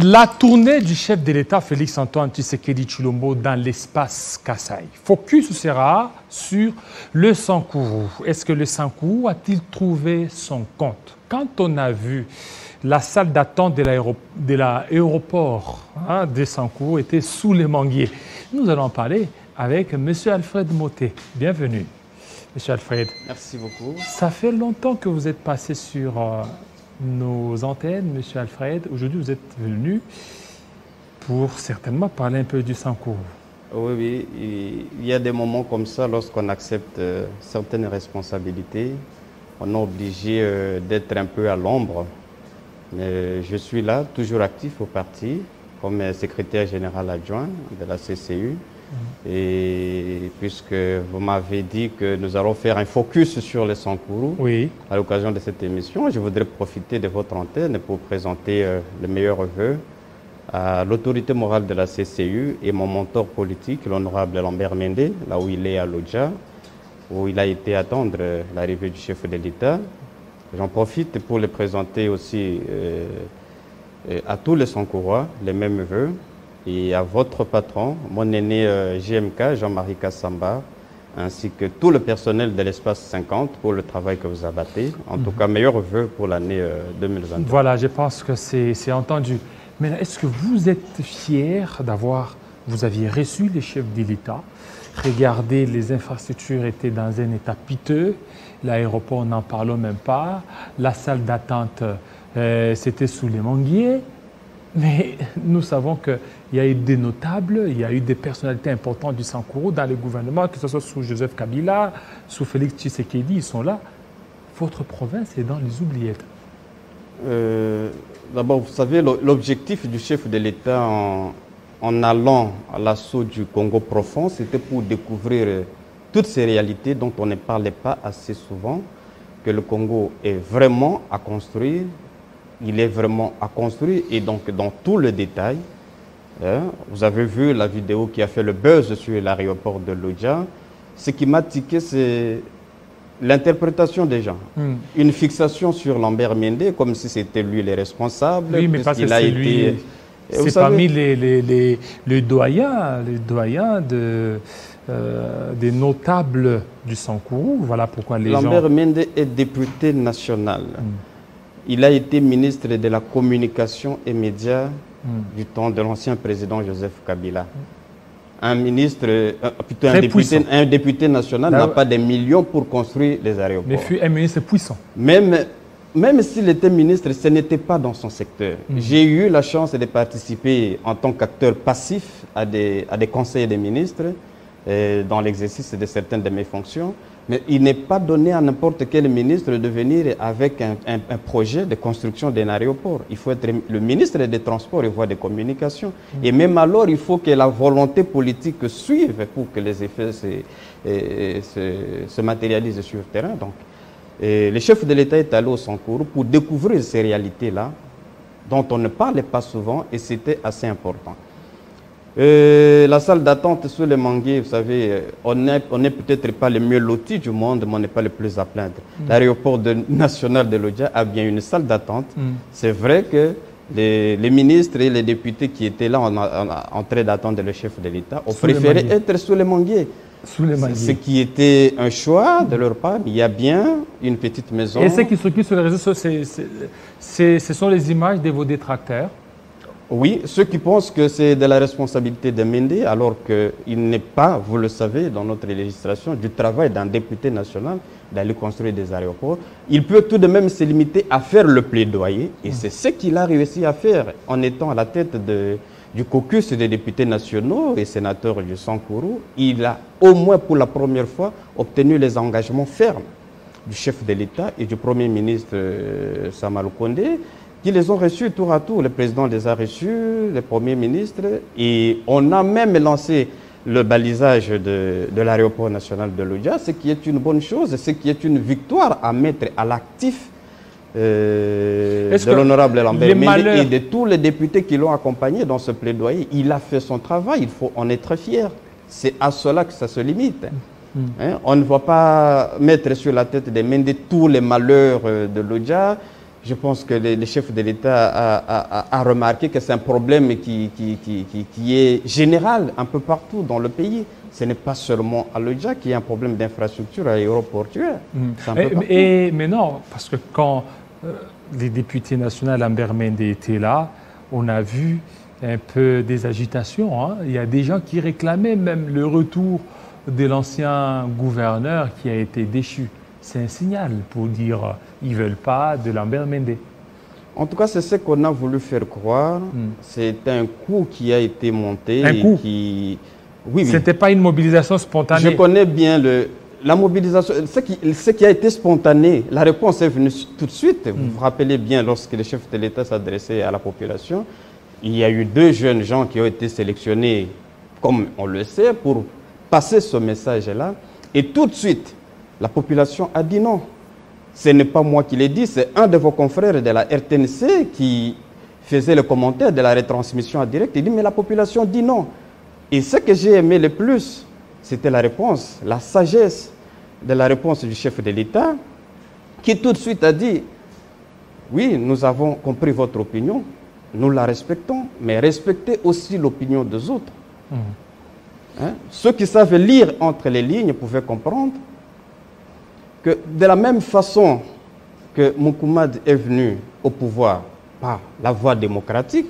La tournée du chef de l'État, Félix-Antoine Tshisekedi Tshilombo, dans l'espace Kasaï. Focus sera sur le Sankourou. Est-ce que le Sankourou a-t-il trouvé son compte? Quand on a vu la salle d'attente de l'aéroport de Sankourou était sous les manguiers, nous allons parler avec M. Alfred Moté. Bienvenue, M. Alfred. Merci beaucoup. Ça fait longtemps que vous êtes passé sur nos antennes, M. Alfred. Aujourd'hui, vous êtes venu pour certainement parler un peu du Sankourou. Oui, il y a des moments comme ça, lorsqu'on accepte certaines responsabilités, on est obligé d'être un peu à l'ombre. Mais je suis là, toujours actif au parti, comme secrétaire général adjoint de la CCU. Et puisque vous m'avez dit que nous allons faire un focus sur le Sankourou, à l'occasion de cette émission, je voudrais profiter de votre antenne pour présenter le meilleur vœu à l'autorité morale de la CCU et mon mentor politique, l'honorable Lambert Mende, là où il est à Lodja, où il a été attendre l'arrivée du chef de l'État. J'en profite pour le présenter aussi à tous les Sankourois, les mêmes vœux, et à votre patron, mon aîné JMK, Jean-Marie Kassamba, ainsi que tout le personnel de l'espace 50 pour le travail que vous abattez. En tout cas, meilleurs vœux pour l'année 2022. Voilà, je pense que c'est entendu. Mais est-ce que vous êtes fier vous aviez reçu les chefs de l'État? Regardez, les infrastructures étaient dans un état piteux. L'aéroport, n'en parlons même pas. La salle d'attente, c'était sous les manguiers. Mais nous savons qu'il y a eu des notables, il y a eu des personnalités importantes du Sankourou dans le gouvernement, que ce soit sous Joseph Kabila, sous Félix Tshisekedi, ils sont là. Votre province est dans les oubliettes. D'abord, vous savez, l'objectif du chef de l'État en allant à l'assaut du Congo profond, c'était pour découvrir toutes ces réalités dont on ne parlait pas assez souvent, que le Congo est vraiment à construire. Il est vraiment à construire et donc dans tout le détail. Vous avez vu la vidéo qui a fait le buzz sur l'aéroport de Lodja. Ce qui m'a tiqué, c'est l'interprétation des gens. Une fixation sur Lambert Mende, comme si c'était lui le responsable. Oui, mais parce que c'est lui. C'est parmi les doyens des notables du Sankourou. Voilà pourquoi les gens... Lambert Mende est député national. Il a été ministre de la communication et médias du temps de l'ancien président Joseph Kabila. Un ministre, plutôt un député national n'a pas des millions pour construire les aéroports. Mais fut un ministre puissant. Même s'il était ministre, ce n'était pas dans son secteur. J'ai eu la chance de participer en tant qu'acteur passif à des conseils des ministres dans l'exercice de certaines de mes fonctions. Mais il n'est pas donné à n'importe quel ministre de venir avec un projet de construction d'un aéroport. Il faut être le ministre des Transports et Voies de communication. Et même alors, il faut que la volonté politique suive pour que les effets se matérialisent sur le terrain. Donc, le chef de l'État est allé au Sankourou pour découvrir ces réalités-là, dont on ne parlait pas souvent, et c'était assez important. La salle d'attente sous les manguiers, vous savez, on n'est peut-être pas le mieux loti du monde, mais on n'est pas le plus à plaindre. L'aéroport national de Lodja a bien une salle d'attente. C'est vrai que les ministres et les députés qui étaient là en train d'attendre le chef de l'État ont préféré être sous les manguiers. Ce qui était un choix de leur part. Il y a bien une petite maison. Et ceux qui s'occupent sur les réseaux sociaux, ce sont les images de vos détracteurs? Oui, ceux qui pensent que c'est de la responsabilité de Mende, alors qu'il n'est pas, vous le savez, dans notre législation, du travail d'un député national d'aller construire des aéroports. Il peut tout de même se limiter à faire le plaidoyer, et c'est ce qu'il a réussi à faire en étant à la tête du caucus des députés nationaux et sénateurs du Sankourou. Il a, au moins pour la première fois, obtenu les engagements fermes du chef de l'État et du Premier ministre Sama Lukonde, qui les ont reçus tour à tour. Le président les a reçus, le Premier ministre, et on a même lancé le balisage de l'aéroport national de Lodja, ce qui est une bonne chose, ce qui est une victoire à mettre à l'actif de l'honorable Lambert Mende et de tous les députés qui l'ont accompagné dans ce plaidoyer. Il a fait son travail, il faut en être fier. C'est à cela que ça se limite. On ne va pas mettre sur la tête de Mende tous les malheurs de Lodja. je pense que le chef de l'État a remarqué que c'est un problème qui est général un peu partout dans le pays. Ce n'est pas seulement à Lodja qu'il y a un problème d'infrastructure aéroportuaire. Mais non, parce que quand les députés nationaux Lambert Mende étaient là, on a vu un peu des agitations. Hein. Il y a des gens qui réclamaient même le retour de l'ancien gouverneur qui a été déchu. C'est un signal pour dire qu'ils ne veulent pas de Lambert Mende. En tout cas, c'est ce qu'on a voulu faire croire. C'est un coup qui a été monté. Un coup Oui, Ce n'était pas une mobilisation spontanée. Je connais bien la mobilisation. Ce qui a été spontané, la réponse est venue tout de suite. Vous vous rappelez bien, lorsque le chef de l'État s'adressait à la population, il y a eu 2 jeunes gens qui ont été sélectionnés, comme on le sait, pour passer ce message-là. Et tout de suite, la population a dit non. Ce n'est pas moi qui l'ai dit, c'est un de vos confrères de la RTNC qui faisait le commentaire de la retransmission en direct. Il dit, mais la population dit non. Et ce que j'ai aimé le plus, c'était la réponse, la sagesse de la réponse du chef de l'État, qui tout de suite a dit, oui, nous avons compris votre opinion, nous la respectons, mais respectez aussi l'opinion des autres. Hein? Ceux qui savent lire entre les lignes pouvaient comprendre que de la même façon que Moukoumad est venu au pouvoir par la voie démocratique,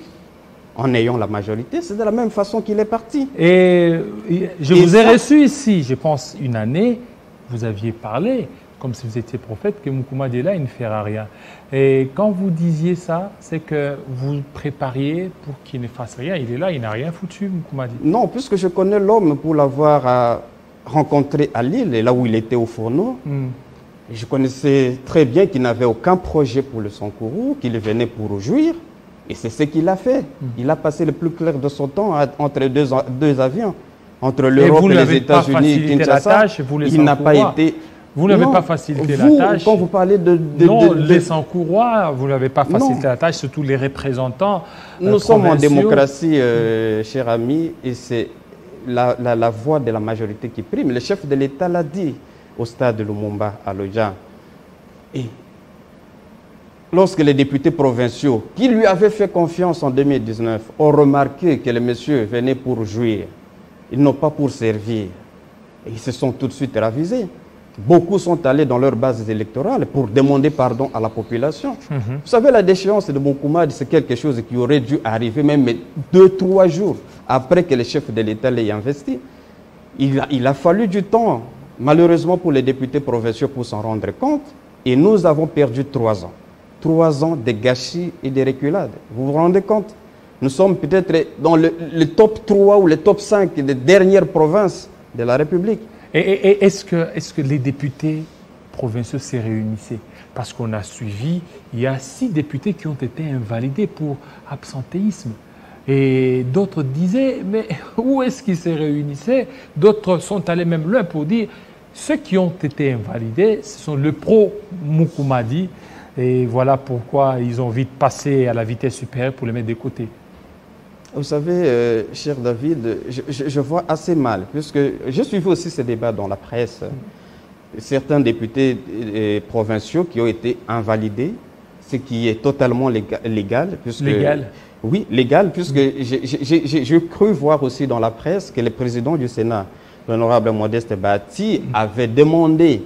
en ayant la majorité, c'est de la même façon qu'il est parti. Et je vous ai reçu ici, je pense, une année, vous aviez parlé, comme si vous étiez prophète, que Moukoumad est là, il ne fera rien. Et quand vous disiez ça, c'est que vous prépariez pour qu'il ne fasse rien. Il est là, il n'a rien foutu, Moukoumad. Non, puisque je connais l'homme pour l'avoir rencontré à Lille, et là où il était au fourneau. Je connaissais très bien qu'il n'avait aucun projet pour le Sankourou, qu'il venait pour jouir. Et c'est ce qu'il a fait. Il a passé le plus clair de son temps entre deux avions, entre l'Europe et les États-Unis, Kinshasa. Il n'a pas été... Vous n'avez pas facilité la tâche. Quand vous parlez les Sankourois, vous n'avez pas facilité la tâche, surtout les représentants. Nous sommes en démocratie, cher ami, et c'est la voix de la majorité qui prime. Le chef de l'État l'a dit au stade de Lumumba à Lodja. Et lorsque les députés provinciaux, qui lui avaient fait confiance en 2019, ont remarqué que les messieurs venaient pour jouir, ils n'ont pas pour servir. Et ils se sont tout de suite ravisés. Beaucoup sont allés dans leurs bases électorales pour demander pardon à la population. Vous savez, la déchéance de Moukoumad, c'est quelque chose qui aurait dû arriver même 2-3 jours après que le chef de l'État l'ait investi. Il a fallu du temps, malheureusement pour les députés provinciaux, pour s'en rendre compte. Et nous avons perdu 3 ans. 3 ans de gâchis et de reculades. Vous vous rendez compte? Nous sommes peut-être dans le top 3 ou le top 5 des dernières provinces de la République. Et est-ce que les députés provinciaux se réunissaient? Parce qu'on a suivi, il y a 6 députés qui ont été invalidés pour absentéisme. Et d'autres disaient, mais où est-ce qu'ils se réunissaient? D'autres sont allés même loin pour dire, ceux qui ont été invalidés, ce sont le pro-Moukoumadi. Et voilà pourquoi ils ont vite passé à la vitesse supérieure pour les mettre de côté. Vous savez, cher David, je vois assez mal, puisque je suivi aussi ce débat dans la presse. Certains députés provinciaux qui ont été invalidés, ce qui est totalement légal. Puisque, légal? Oui, légal, puisque j'ai cru voir aussi dans la presse que le président du Sénat, l'honorable Modeste Bati, avait demandé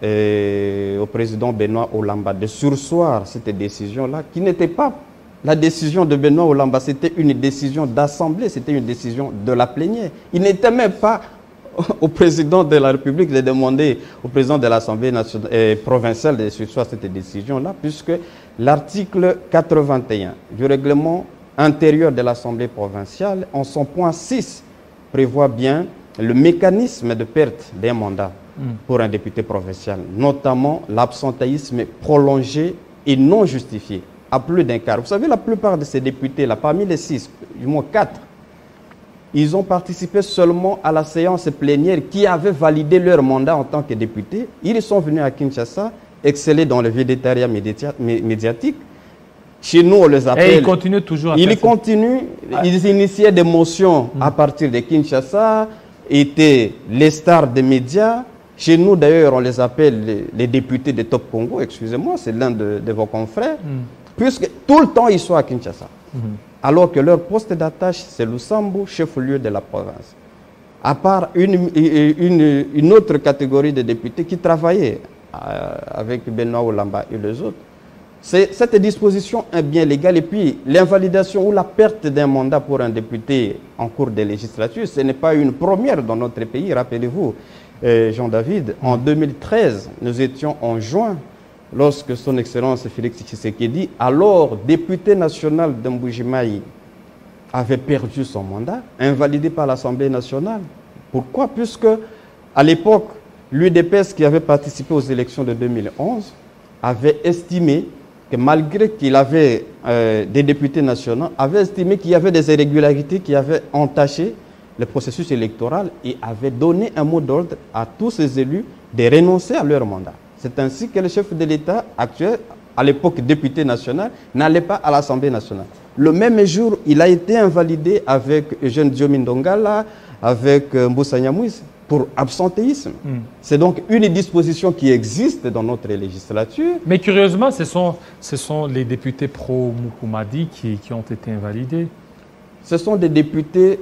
au président Benoît Olamba de surseoir cette décision-là, qui n'était pas la décision de Benoît Olamba, c'était une décision d'assemblée, c'était une décision de la plénière. Il n'était même pas au président de la République de demander au président de l'Assemblée provinciale de surseoir cette décision-là, puisque l'article 81 du règlement intérieur de l'Assemblée provinciale, en son point 6, prévoit bien le mécanisme de perte d'un mandat pour un député provincial, notamment l'absentéisme prolongé et non justifié, à plus d'un quart. Vous savez, la plupart de ces députés-là, parmi les 6, du moins 4, ils ont participé seulement à la séance plénière qui avait validé leur mandat en tant que député. Ils sont venus à Kinshasa, exceller dans le végétariat médiatique. Chez nous, on les appelle... Et ils continuent toujours à Ils continuent, ils initiaient des motions à partir de Kinshasa, étaient les stars des médias, Chez nous, d'ailleurs, on les appelle les députés de Top Congo, excusez-moi, c'est l'un de vos confrères, puisque tout le temps, ils sont à Kinshasa. Alors que leur poste d'attache, c'est Lusambo, chef-lieu de la province. À part une autre catégorie de députés qui travaillaient avec Benoît Oulamba et les autres. Cette disposition est bien légale. Et puis, l'invalidation ou la perte d'un mandat pour un député en cours de législature, ce n'est pas une première dans notre pays. Rappelez-vous, Jean-David, en 2013, nous étions en juin, lorsque son Excellence Félix Tshisekedi, alors député national de Mbujimayi, avait perdu son mandat, invalidé par l'Assemblée nationale. Pourquoi? Puisque, à l'époque, l'UDPS qui avait participé aux élections de 2011 avait estimé que malgré qu'il avait des députés nationaux, avait estimé qu'il y avait des irrégularités qui avaient entaché le processus électoral et avait donné un mot d'ordre à tous ces élus de renoncer à leur mandat. C'est ainsi que le chef de l'État actuel, à l'époque député national, n'allait pas à l'Assemblée nationale. Le même jour, il a été invalidé avec Eugène Diomindongala, avec Mboussa Nyamwisi, pour absentéisme. C'est donc une disposition qui existe dans notre législature. Mais curieusement, ce sont les députés pro-Mukumadi qui ont été invalidés. Ce sont des députés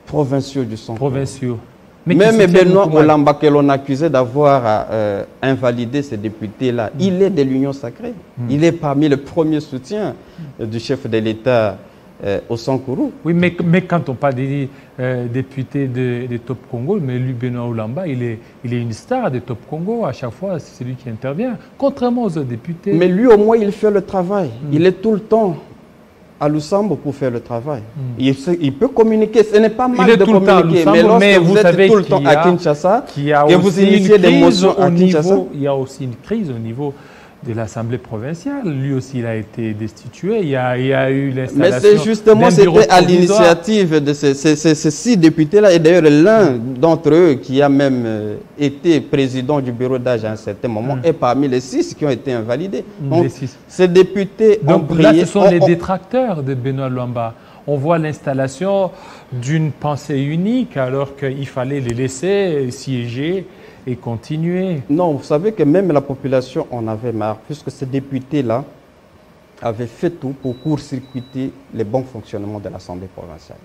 provinciaux du centre. Provinciaux. Mais même Benoît Oulamba, que l'on accusait d'avoir invalidé ces députés-là, il est de l'Union sacrée. Il est parmi les premiers soutiens du chef de l'État au Sankourou. Oui, mais quand on parle des députés de Top Congo, mais lui, Benoît Oulamba, il est une star de Top Congo. À chaque fois, c'est celui qui intervient, contrairement aux autres députés. Mais lui, au moins, il fait le travail. Il est tout le temps à Lusambo pour faire le travail. Il peut communiquer. Ce n'est pas mal de communiquer. Mais lorsque vous êtes tout le temps à Kinshasa, et vous initiez des motions à Kinshasa... Il y a aussi une crise au niveau de l'Assemblée provinciale. Lui aussi, il a été destitué. Il y a eu l'installation. Mais c'est justement, c'était à l'initiative de ces 6 députés-là. Et d'ailleurs, l'un d'entre eux, qui a même été président du bureau d'âge à un certain moment, est parmi les 6 qui ont été invalidés. Donc, ces députés ont brillé. Là, ce sont les détracteurs de Benoît Oulamba. On voit l'installation d'une pensée unique, alors qu'il fallait les laisser siéger et continuer. Non, vous savez que même la population en avait marre, puisque ces députés-là avaient fait tout pour court-circuiter les bons fonctionnements de l'Assemblée provinciale.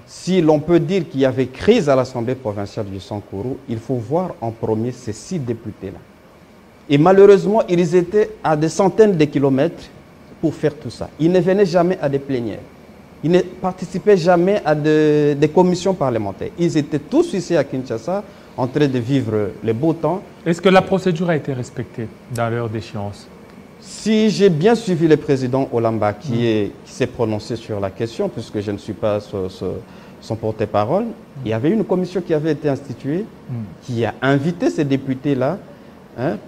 Si l'on peut dire qu'il y avait crise à l'Assemblée provinciale du Sankourou, il faut voir en premier ces 6 députés-là. Et malheureusement, ils étaient à des centaines de kilomètres pour faire tout ça. Ils ne venaient jamais à des plénières. Ils ne participaient jamais à des commissions parlementaires. Ils étaient tous ici à Kinshasa, en train de vivre le beau temps. Est-ce que la procédure a été respectée dans l'heure d'échéance? Si j'ai bien suivi le président Oulamba qui s'est prononcé sur la question, puisque je ne suis pas son porte-parole, il y avait une commission qui avait été instituée, qui a invité ces députés-là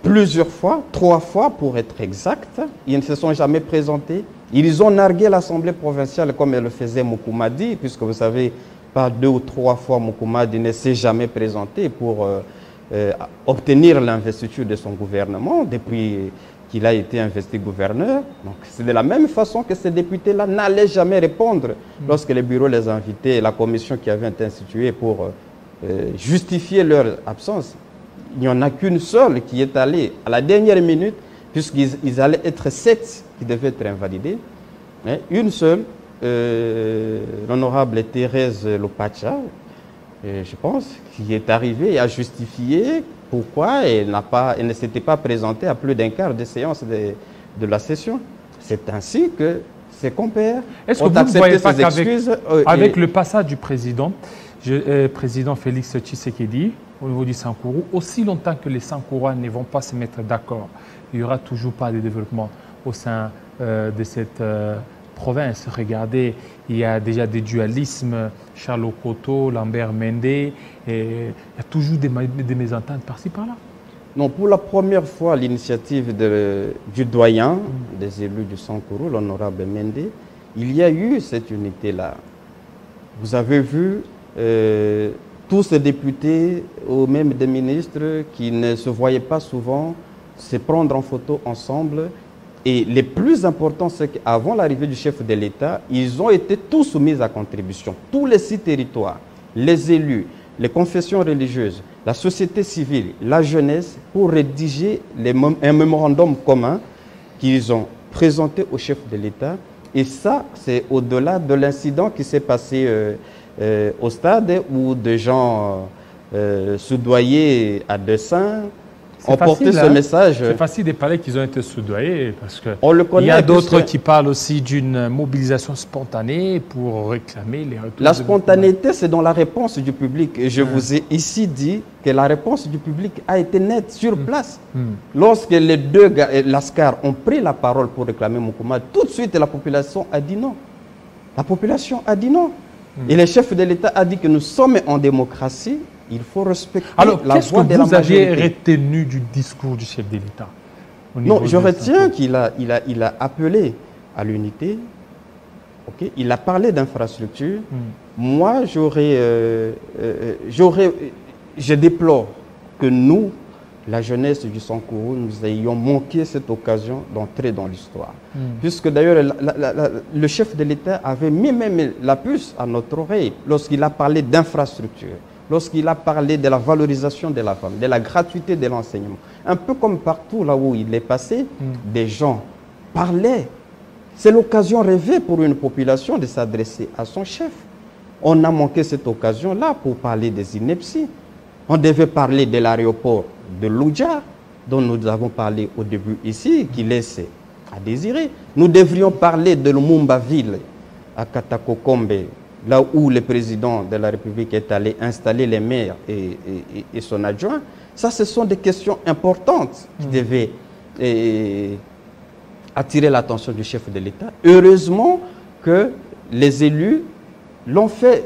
plusieurs fois, 3 fois pour être exact. Ils ne se sont jamais présentés. Ils ont nargué l'Assemblée provinciale comme elle le faisait Mukumadi, puisque vous savez, par 2 ou 3 fois, Mukumadi ne s'est jamais présenté pour obtenir l'investiture de son gouvernement depuis qu'il a été investi gouverneur. Donc, c'est de la même façon que ces députés-là n'allaient jamais répondre lorsque les bureaux les invitaient, la commission qui avait été instituée pour justifier leur absence. Il n'y en a qu'une seule qui est allée à la dernière minute, puisqu'ils allaient être 7 qui devaient être invalidés. Mais une seule, l'honorable Thérèse Lopacha, je pense, qui est arrivée et a justifié pourquoi elle ne s'était pas présentée à plus d'un quart des séances de la session. C'est ainsi que ses compères ont accepté ces excuses. Avec le passage du président Félix Tshisekedi au niveau du Sankourou, aussi longtemps que les Sankourouans ne vont pas se mettre d'accord, il n'y aura toujours pas de développement au sein de cette province. Regardez, il y a déjà des dualismes, Charles Okoto, Lambert Mende, et il y a toujours des mésententes par-ci par-là. Non, pour la première fois, l'initiative du doyen des élus du Sankourou, l'honorable Mende, il y a eu cette unité-là. Vous avez vu tous ces députés, ou même des ministres qui ne se voyaient pas souvent, se prendre en photo ensemble. Et le plus important, c'est qu'avant l'arrivée du chef de l'État, ils ont été tous soumis à contribution. Tous les 6 territoires, les élus, les confessions religieuses, la société civile, la jeunesse, pour rédiger un mémorandum commun qu'ils ont présenté au chef de l'État. Et ça, c'est au-delà de l'incident qui s'est passé au stade où des gens soudoyés à dessein ont porté ce message. C'est facile de parler qu'ils ont été soudoyés parce que il y a d'autres qui parlent aussi d'une mobilisation spontanée pour réclamer les retours. La spontanéité, c'est dans la réponse du public. Et je vous ai ici dit que la réponse du public a été nette sur place. Lorsque les deux Lascar ont pris la parole pour réclamer Moukouma, tout de suite la population a dit non. La population a dit non. Et le chef de l'État a dit que nous sommes en démocratie. Il faut respecter la voix de la majorité. Alors, qu'est-ce que vous aviez retenu du discours du chef de l'État? Non, je retiens qu'il a appelé à l'unité. Okay? Il a parlé d'infrastructure. Moi, je déplore que nous, la jeunesse du Sankourou, nous ayons manqué cette occasion d'entrer dans l'histoire. Puisque d'ailleurs, le chef de l'État avait mis même la puce à notre oreille lorsqu'il a parlé d'infrastructure. Lorsqu'il a parlé de la valorisation de la femme, de la gratuité de l'enseignement. Un peu comme partout là où il est passé, des gens parlaient. C'est l'occasion rêvée pour une population de s'adresser à son chef. On a manqué cette occasion-là pour parler des inepties. On devait parler de l'aéroport de Loudja, dont nous avons parlé au début ici, qui laisse à désirer. Nous devrions parler de Lumumba-Ville, à Katakokombe, là où le président de la République est allé installer les maires et son adjoint. Ça, ce sont des questions importantes qui devaient attirer l'attention du chef de l'État. Heureusement que les élus l'ont fait,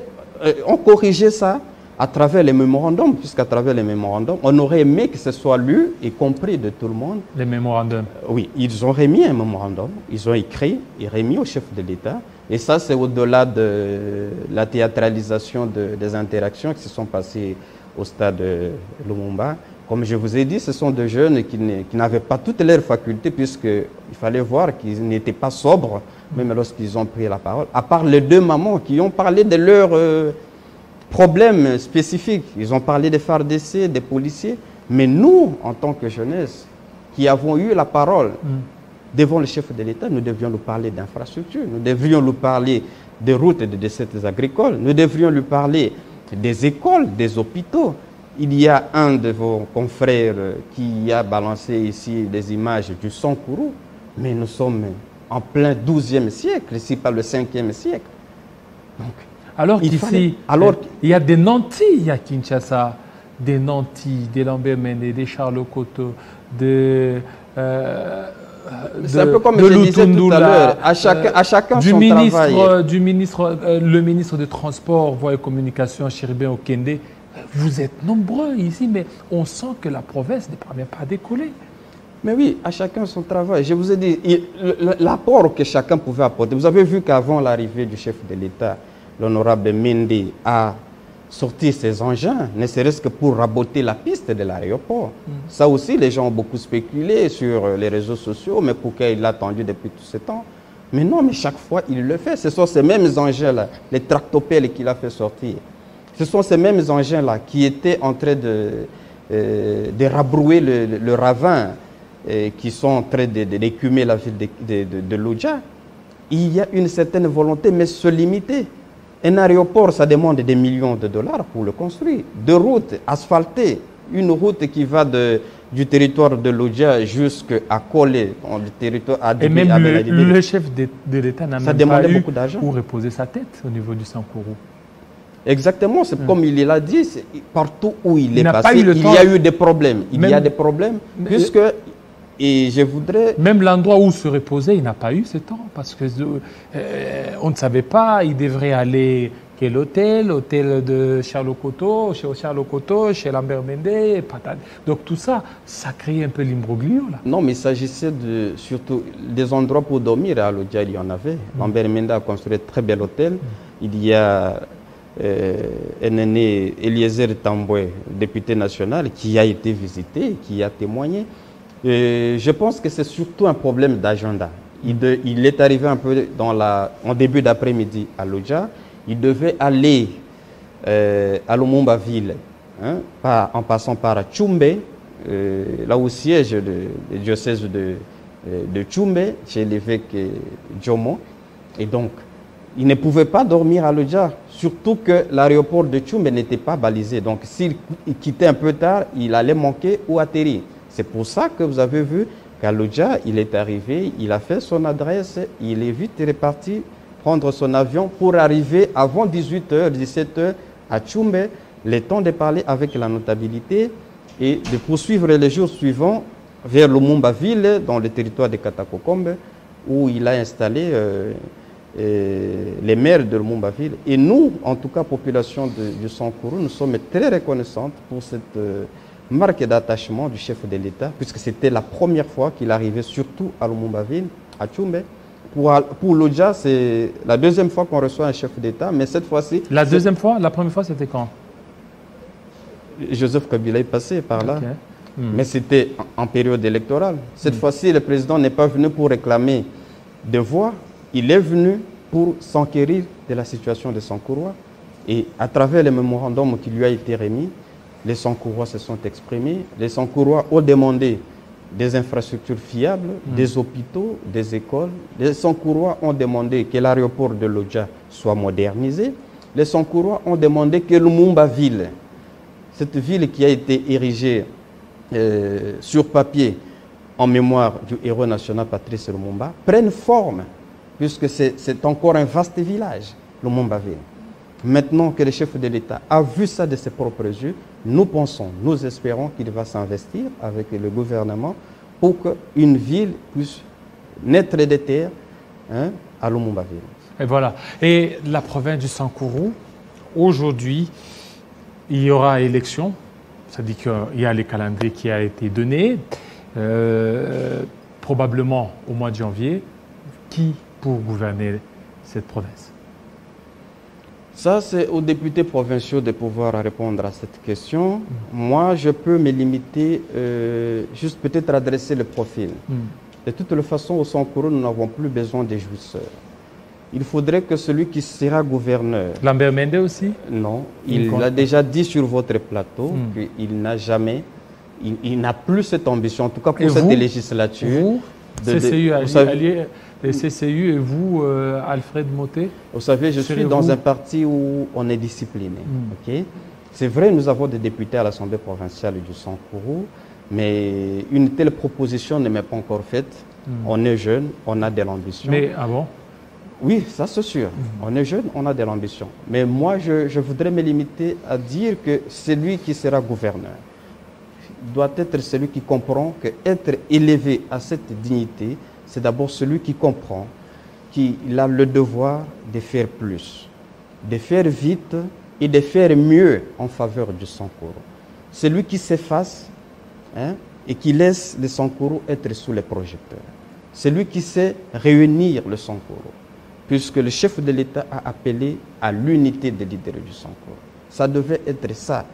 ont corrigé ça à travers les mémorandums, puisqu'à travers les mémorandums, on aurait aimé que ce soit lu et compris de tout le monde. Les mémorandums? Oui, ils ont remis un mémorandum, ils ont écrit et remis au chef de l'État. Et ça, c'est au-delà de la théâtralisation des interactions qui se sont passées au stade de Lumumba. Comme je vous ai dit, ce sont des jeunes qui n'avaient pas toutes leurs facultés, puisqu'il fallait voir qu'ils n'étaient pas sobres, même lorsqu'ils ont pris la parole. À part les deux mamans qui ont parlé de leurs problèmes spécifiques. Ils ont parlé des FARDC, des policiers. Mais nous, en tant que jeunesse, qui avons eu la parole devant le chef de l'État, nous devions lui parler d'infrastructures, nous devrions lui parler des routes et des dessertes agricoles, nous devrions lui parler des écoles, des hôpitaux. Il y a un de vos confrères qui a balancé ici des images du Sankourou, mais nous sommes en plein 12e siècle, ici pas le 5e siècle. Donc, alors qu'ici, il y a des nantis à Kinshasa, des nantis, des Lambert Mende, des Charles Okoto, c'est un peu comme je disais tout à l'heure, à chacun son travail. Le ministre des Transports, Voies et Communications, Chéribin Okende, vous êtes nombreux ici, mais on sent que la province ne parvient pas à décoller. Mais oui, à chacun son travail. Je vous ai dit, l'apport que chacun pouvait apporter. Vous avez vu qu'avant l'arrivée du chef de l'État, l'honorable Mendy a sorti ses engins, ne serait-ce que pour raboter la piste de l'aéroport. Ça aussi, les gens ont beaucoup spéculé sur les réseaux sociaux, mais pourquoi il l'a attendu depuis tout ce temps? Mais non, mais chaque fois, il le fait. Ce sont ces mêmes engins-là, les tractopelles qu'il a fait sortir. Ce sont ces mêmes engins-là qui étaient en train de rabrouer le ravin, qui sont en train d'écumer la ville de Loudja. Il y a une certaine volonté, mais se limiter. Un aéroport, ça demande des millions de dollars pour le construire. Deux routes asphaltées, une route qui va du territoire de Loudja jusqu'à Kolé, le territoire à et même le chef de l'État n'a même pas eu où reposer sa tête au niveau du Sankourou. Exactement, c'est comme il l'a dit, partout où il est passé, il y a eu des problèmes. Il y a des problèmes, puisque, et je voudrais... Même l'endroit où se reposer, il n'a pas eu ce temps, parce que on ne savait pas, il devrait aller quel hôtel de Charles Okoto, chez Lambert Mende, patate. Donc tout ça, ça crée un peu l'imbroglio là. Non, mais il s'agissait surtout des endroits pour dormir. À Loudja, il y en avait. Lambert Mende a construit un très bel hôtel. Il y a un aîné, Eliezer Tamboué, député national, qui a été visité, qui a témoigné. Je pense que c'est surtout un problème d'agenda. Il est arrivé un peu en début d'après-midi à Loudja. Il devait aller à Lumumba-Ville, hein, en passant par Tchumbe, là où siège le diocèse de Tchumbe, chez l'évêque Djomo. Et donc, il ne pouvait pas dormir à Lodja, surtout que l'aéroport de Tchumbe n'était pas balisé. Donc, s'il quittait un peu tard, il allait manquer ou atterrir. C'est pour ça que vous avez vu qu'à Lodja, il est arrivé, il a fait son adresse, il est vite reparti prendre son avion pour arriver avant 18h, 17h à Tchumbe, le temps de parler avec la notabilité et de poursuivre les jours suivants vers Lumumba-Ville, dans le territoire de Katakokombe, où il a installé les maires de Lumumba-Ville. Et nous, en tout cas, population du Sankuru, nous sommes très reconnaissants pour cette marque d'attachement du chef de l'État, puisque c'était la première fois qu'il arrivait surtout à Lumumba-Ville, à Tchumbe. Pour Lodja, c'est la deuxième fois qu'on reçoit un chef d'État, mais cette fois-ci... La deuxième fois? La première fois, c'était quand? Joseph Kabila est passé par là. Okay. Mais c'était en période électorale. Cette fois-ci, le président n'est pas venu pour réclamer des voix, il est venu pour s'enquérir de la situation des Sankourois. Et à travers le mémorandum qui lui a été remis, les Sankourois se sont exprimés. Les Sankourois ont demandé des infrastructures fiables, des hôpitaux, des écoles. Les Sankourois ont demandé que l'aéroport de Lodja soit modernisé. Les Sankourois ont demandé que Lumumba-Ville, cette ville qui a été érigée sur papier en mémoire du héros national Patrice Lumumba, prenne forme, puisque c'est encore un vaste village, Lumumba-Ville. Maintenant que le chef de l'État a vu ça de ses propres yeux, nous pensons, nous espérons qu'il va s'investir avec le gouvernement pour qu'une ville puisse naître des terres, hein, à Lumumba-Ville. Et voilà. Et la province du Sankuru, aujourd'hui, il y aura élection. C'est-à-dire qu'il y a le calendrier qui a été donné, probablement au mois de janvier. Qui pour gouverner cette province? Ça, c'est aux députés provinciaux de pouvoir répondre à cette question. Moi, je peux me limiter, juste peut-être adresser le profil. De toute façon, au Sankuru, nous n'avons plus besoin des jouisseurs. Il faudrait que celui qui sera gouverneur... Lambert Mende aussi? Non, il l'a déjà dit sur votre plateau qu'il n'a jamais... Il n'a plus cette ambition, en tout cas pour cette législature. Vous, CCU, les CCU et vous, Alfred Moté? Vous savez, je suis dans un parti où on est discipliné. Okay? C'est vrai, nous avons des députés à l'Assemblée provinciale du Sankuru, mais une telle proposition ne m'est pas encore faite. On est jeune, on a de l'ambition. Mais, ah bon? Oui, ça c'est sûr. On est jeune, on a de l'ambition. Mais moi, je voudrais me limiter à dire que celui qui sera gouverneur doit être celui qui comprend qu'être élevé à cette dignité, c'est d'abord celui qui comprend qu'il a le devoir de faire plus, de faire vite et de faire mieux en faveur du Sankuru. Celui qui s'efface, hein, et qui laisse le Sankuru être sous les projecteurs. Celui qui sait réunir le Sankuru, puisque le chef de l'État a appelé à l'unité des leaders du Sankuru. Ça devait être ça,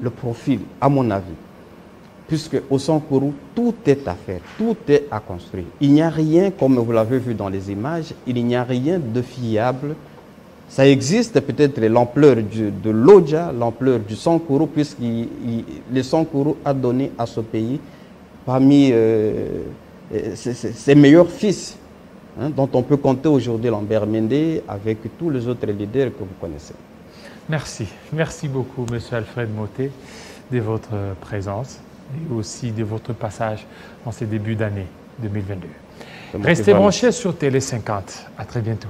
le profil, à mon avis. Puisque au Sankuru, tout est à faire, tout est à construire. Il n'y a rien, comme vous l'avez vu dans les images, il n'y a rien de fiable. Ça existe peut-être l'ampleur de l'Odja, l'ampleur du Sankuru, puisque le Sankuru a donné à ce pays parmi ses meilleurs fils, hein, dont on peut compter aujourd'hui Lambert Mende avec tous les autres leaders que vous connaissez. Merci. Merci beaucoup, M. Alfred Moté, de votre présence et aussi de votre passage en ces débuts d'année 2022. Restez branchés sur Télé 50. À très bientôt.